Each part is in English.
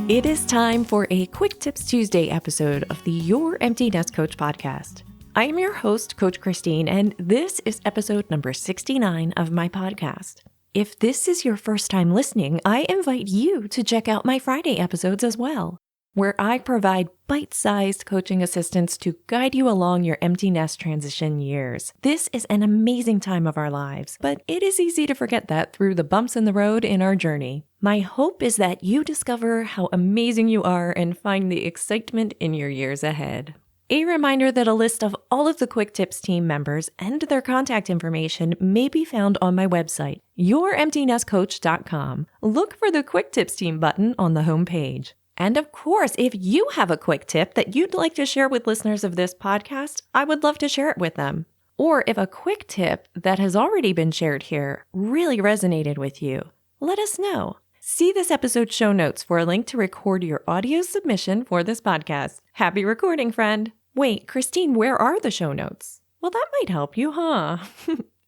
It is time for a Quick Tips Tuesday episode of the Your Empty Nest Coach podcast. I am your host, Coach Christine, and this is episode number 69 of my podcast. If this is your first time listening, I invite you to check out my Friday episodes as well, where I provide bite-sized coaching assistance to guide you along your empty nest transition years. This is an amazing time of our lives, but it is easy to forget that through the bumps in the road in our journey. My hope is that you discover how amazing you are and find the excitement in your years ahead. A reminder that a list of all of the Quick Tips team members and their contact information may be found on my website, youremptynestcoach.com. Look for the Quick Tips team button on the homepage. And of course, if you have a quick tip that you'd like to share with listeners of this podcast, I would love to share it with them. Or if a quick tip that has already been shared here really resonated with you, let us know. See this episode's show notes for a link to record your audio submission for this podcast. Happy recording, friend. Wait, Christine, where are the show notes? Well, that might help you, huh?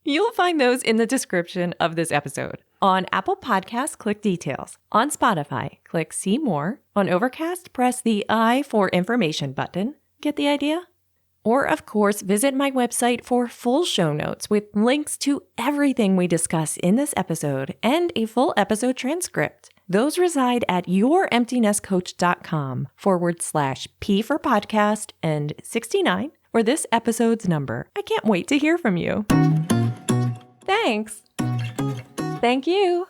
You'll find those in the description of this episode. On Apple Podcasts, click Details. On Spotify, click See More. On Overcast, press the I for Information button. Get the idea? Or, of course, visit my website for full show notes with links to everything we discuss in this episode and a full episode transcript. Those reside at youremptynestcoach.com/P for podcast and 69 for this episode's number. I can't wait to hear from you. Thanks. Thank you.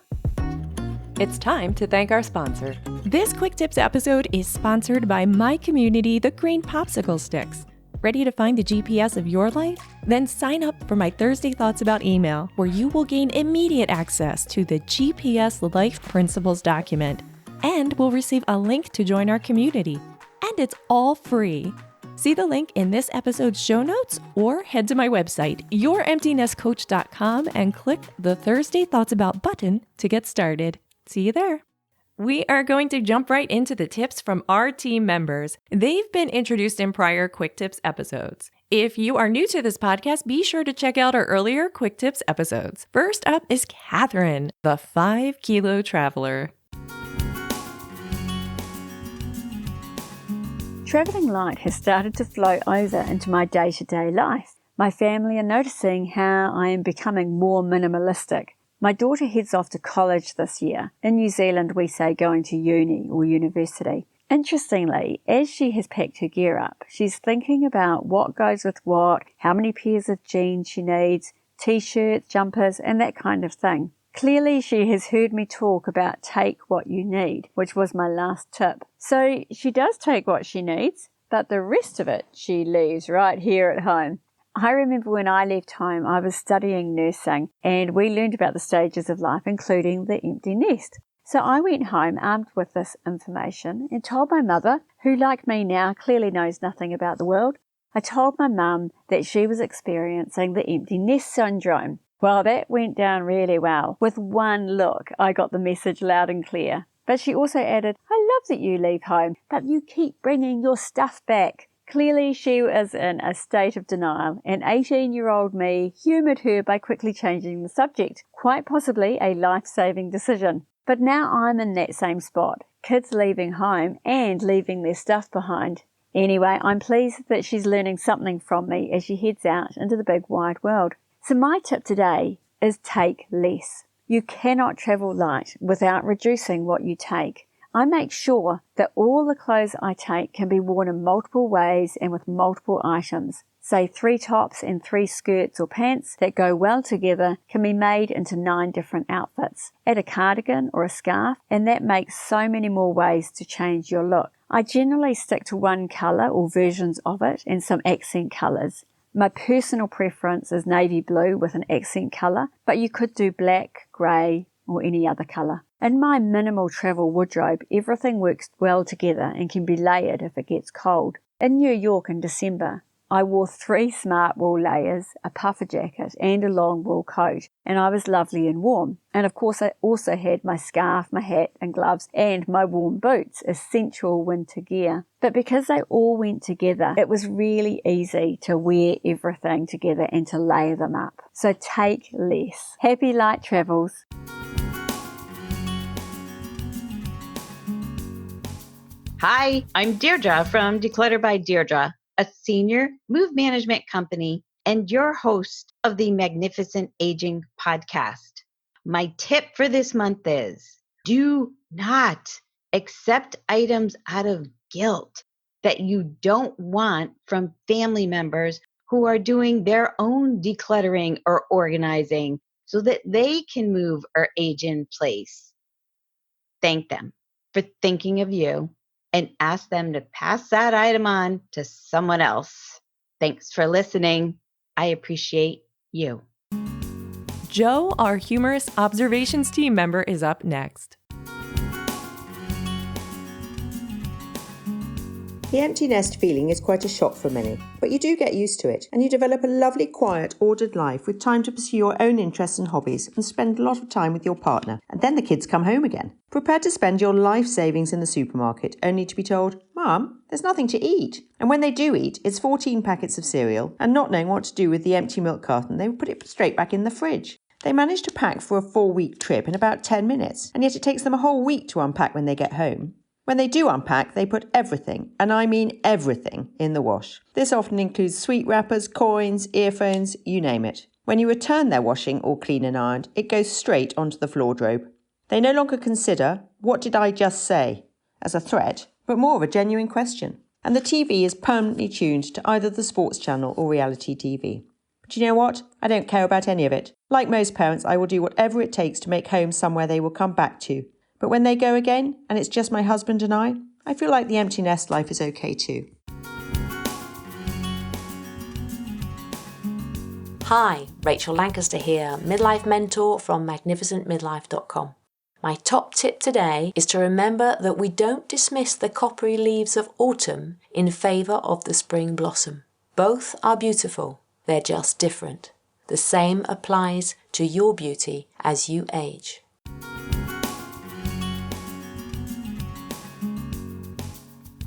It's time to thank our sponsor. This Quick Tips episode is sponsored by my community, the Green Popsicle Sticks. Ready to find the GPS of your life? Then sign up for my Thursday Thoughts About email, where you will gain immediate access to the GPS Life Principles document and will receive a link to join our community. And it's all free. See the link in this episode's show notes or head to my website, youremptynestcoach.com, and click the Thursday Thoughts About button to get started. See you there. We are going to jump right into the tips from our team members. They've been introduced in prior Quick Tips episodes. If you are new to this podcast, be sure to check out our earlier Quick Tips episodes. First up is Catherine, the 5-kilo traveler. Travelling light has started to flow over into my day-to-day life. My family are noticing how I am becoming more minimalistic. My daughter heads off to college this year. In New Zealand, we say going to uni or university. Interestingly, as she has packed her gear up, she's thinking about what goes with what, how many pairs of jeans she needs, t-shirts, jumpers, and that kind of thing. Clearly, she has heard me talk about take what you need, which was my last tip. So she does take what she needs, but the rest of it she leaves right here at home. I remember when I left home, I was studying nursing, and we learned about the stages of life, including the empty nest. So I went home armed with this information and told my mother, who like me now clearly knows nothing about the world. I told my mum that she was experiencing the empty nest syndrome. Well, that went down really well. With one look, I got the message loud and clear. But she also added, I love that you leave home, but you keep bringing your stuff back. Clearly, she was in a state of denial, and 18-year-old me humoured her by quickly changing the subject, quite possibly a life-saving decision. But now I'm in that same spot, kids leaving home and leaving their stuff behind. Anyway, I'm pleased that she's learning something from me as she heads out into the big wide world. So my tip today is take less. You cannot travel light without reducing what you take. I make sure that all the clothes I take can be worn in multiple ways and with multiple items. Say 3 tops and 3 skirts or pants that go well together can be made into 9 different outfits. Add a cardigan or a scarf, and that makes so many more ways to change your look. I generally stick to one colour or versions of it and some accent colours. My personal preference is navy blue with an accent colour, but you could do black, grey, or any other colour. In my minimal travel wardrobe, everything works well together and can be layered if it gets cold. In New York in December, I wore 3 smart wool layers, a puffer jacket and a long wool coat, and I was lovely and warm. And of course I also had my scarf, my hat and gloves and my warm boots, essential winter gear. But because they all went together, it was really easy to wear everything together and to layer them up. So take less. Happy light travels. Hi, I'm Deirdre from Declutter by Deirdre, a senior move management company and your host of the Magnificent Aging podcast. My tip for this month is do not accept items out of guilt that you don't want from family members who are doing their own decluttering or organizing so that they can move or age in place. Thank them for thinking of you and ask them to pass that item on to someone else. Thanks for listening. I appreciate you. Joe, our humorous observations team member, is up next. The empty nest feeling is quite a shock for many, but you do get used to it and you develop a lovely, quiet, ordered life with time to pursue your own interests and hobbies and spend a lot of time with your partner. And then the kids come home again. Prepare to spend your life savings in the supermarket only to be told, "Mum, there's nothing to eat." And when they do eat, it's 14 packets of cereal, and not knowing what to do with the empty milk carton, they will put it straight back in the fridge. They manage to pack for a 4-week trip in about 10 minutes, and yet it takes them a whole week to unpack when they get home. When they do unpack, they put everything, and I mean everything, in the wash. This often includes sweet wrappers, coins, earphones, you name it. When you return their washing all clean and ironed, it goes straight onto the wardrobe. They no longer consider, "What did I just say?" as a threat, but more of a genuine question. And the TV is permanently tuned to either the sports channel or reality TV. But you know what? I don't care about any of it. Like most parents, I will do whatever it takes to make home somewhere they will come back to. But when they go again, and it's just my husband and I feel like the empty nest life is okay too. Hi, Rachel Lancaster here, midlife mentor from magnificentmidlife.com. My top tip today is to remember that we don't dismiss the coppery leaves of autumn in favour of the spring blossom. Both are beautiful, they're just different. The same applies to your beauty as you age.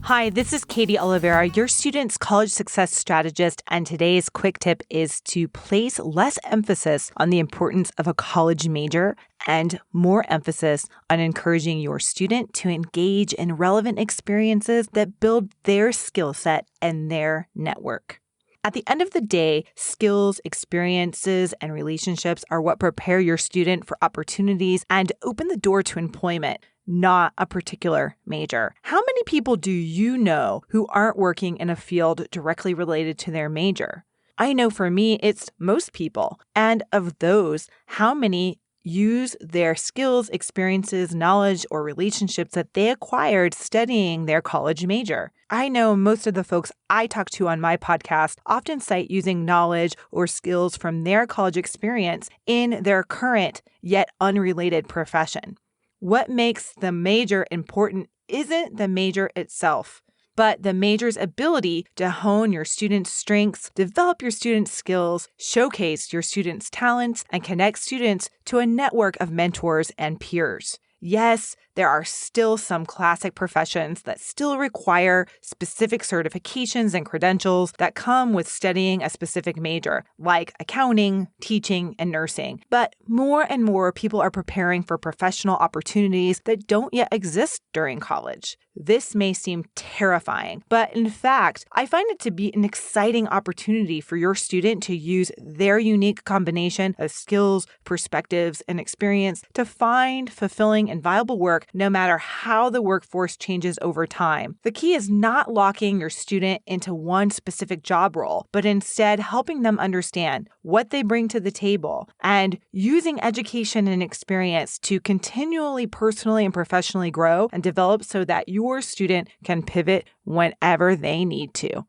Hi, this is Katie Oliveira, your student's college success strategist, and today's quick tip is to place less emphasis on the importance of a college major and more emphasis on encouraging your student to engage in relevant experiences that build their skill set and their network. At the end of the day, skills, experiences, and relationships are what prepare your student for opportunities and open the door to employment, not a particular major. How many people do you know who aren't working in a field directly related to their major? I know for me, it's most people. And of those, how many use their skills, experiences, knowledge, or relationships that they acquired studying their college major? I know most of the folks I talk to on my podcast often cite using knowledge or skills from their college experience in their current yet unrelated profession. What makes the major important isn't the major itself, but the major's ability to hone your students' strengths, develop your students' skills, showcase your students' talents, and connect students to a network of mentors and peers. Yes, there are still some classic professions that still require specific certifications and credentials that come with studying a specific major, like accounting, teaching, and nursing. But more and more people are preparing for professional opportunities that don't yet exist during college. This may seem terrifying, but in fact, I find it to be an exciting opportunity for your student to use their unique combination of skills, perspectives, and experience to find fulfilling and viable work no matter how the workforce changes over time. The key is not locking your student into one specific job role, but instead helping them understand what they bring to the table and using education and experience to continually personally and professionally grow and develop so that your student can pivot whenever they need to.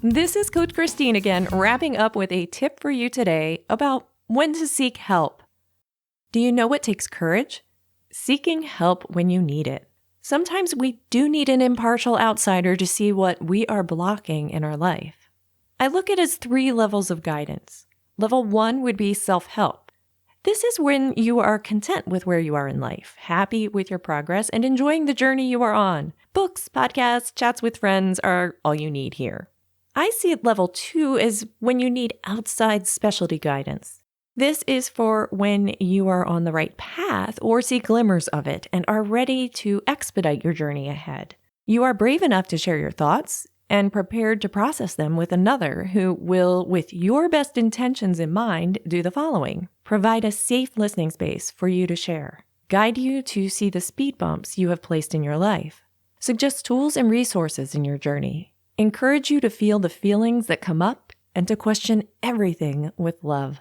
This is Coach Christine again, wrapping up with a tip for you today about when to seek help. Do you know what takes courage? Seeking help when you need it. Sometimes we do need an impartial outsider to see what we are blocking in our life. I look at it as 3 levels of guidance. Level 1 would be self-help. This is when you are content with where you are in life, happy with your progress, and enjoying the journey you are on. Books, podcasts, chats with friends are all you need here. I see it level 2 as when you need outside specialty guidance. This is for when you are on the right path or see glimmers of it and are ready to expedite your journey ahead. You are brave enough to share your thoughts and prepared to process them with another who will, with your best intentions in mind, do the following. Provide a safe listening space for you to share. Guide you to see the speed bumps you have placed in your life. Suggest tools and resources in your journey. Encourage you to feel the feelings that come up and to question everything with love.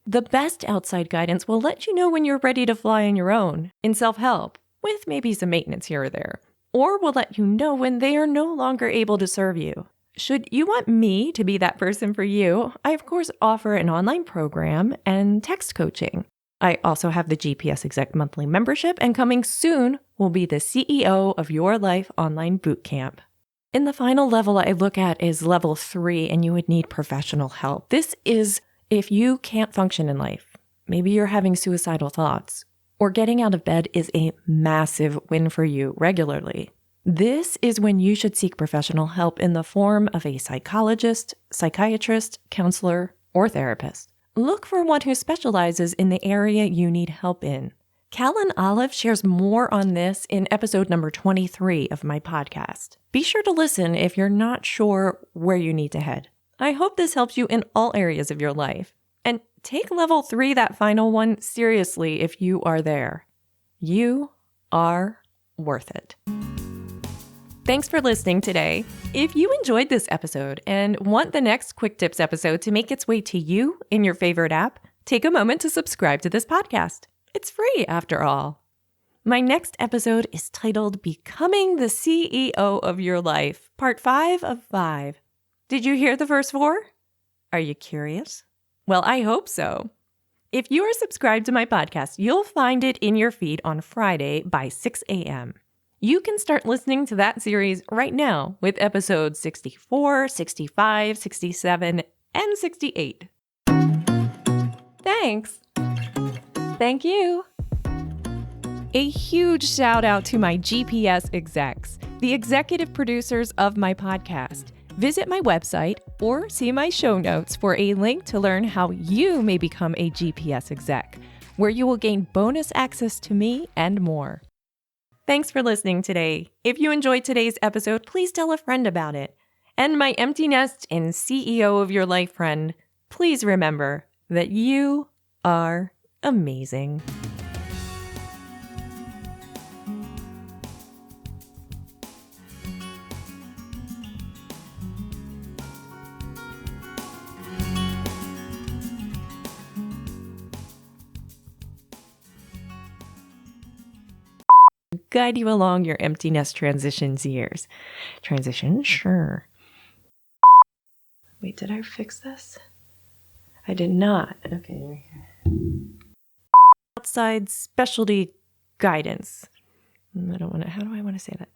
The best outside guidance will let you know when you're ready to fly on your own in self-help, with maybe some maintenance here or there, or will let you know when they are no longer able to serve you. Should you want me to be that person for you, I of course offer an online program and text coaching. I also have the GPS Exec monthly membership, and coming soon will be the CEO of Your Life online bootcamp. In the final level I look at is level 3, and you would need professional help. This is if you can't function in life. Maybe you're having suicidal thoughts, or getting out of bed is a massive win for you regularly. This is when you should seek professional help in the form of a psychologist, psychiatrist, counselor, or therapist. Look for one who specializes in the area you need help in. Callan Olive shares more on this in episode number 23 of my podcast. Be sure to listen if you're not sure where you need to head. I hope this helps you in all areas of your life. And take level 3, that final one, seriously if you are there. You are worth it. Thanks for listening today. If you enjoyed this episode and want the next Quick Tips episode to make its way to you in your favorite app, take a moment to subscribe to this podcast. It's free after all. My next episode is titled Becoming the CEO of Your Life, Part 5 of 5. Did you hear the first 4? Are you curious? Well, I hope so. If you are subscribed to my podcast, you'll find it in your feed on Friday by 6 a.m. You can start listening to that series right now with episodes 64, 65, 67, and 68. Thanks. Thank you. A huge shout out to my GPS execs, the executive producers of my podcast. Visit my website or see my show notes for a link to learn how you may become a GPS exec, where you will gain bonus access to me and more. Thanks for listening today. If you enjoyed today's episode, please tell a friend about it. And my empty nest and CEO of Your Life friend, please remember that you are amazing. Guide you along your empty nest transitions years. Transition? Sure. Wait, did I fix this? I did not. Okay. Outside specialty guidance. I don't want to, how do I want to say that?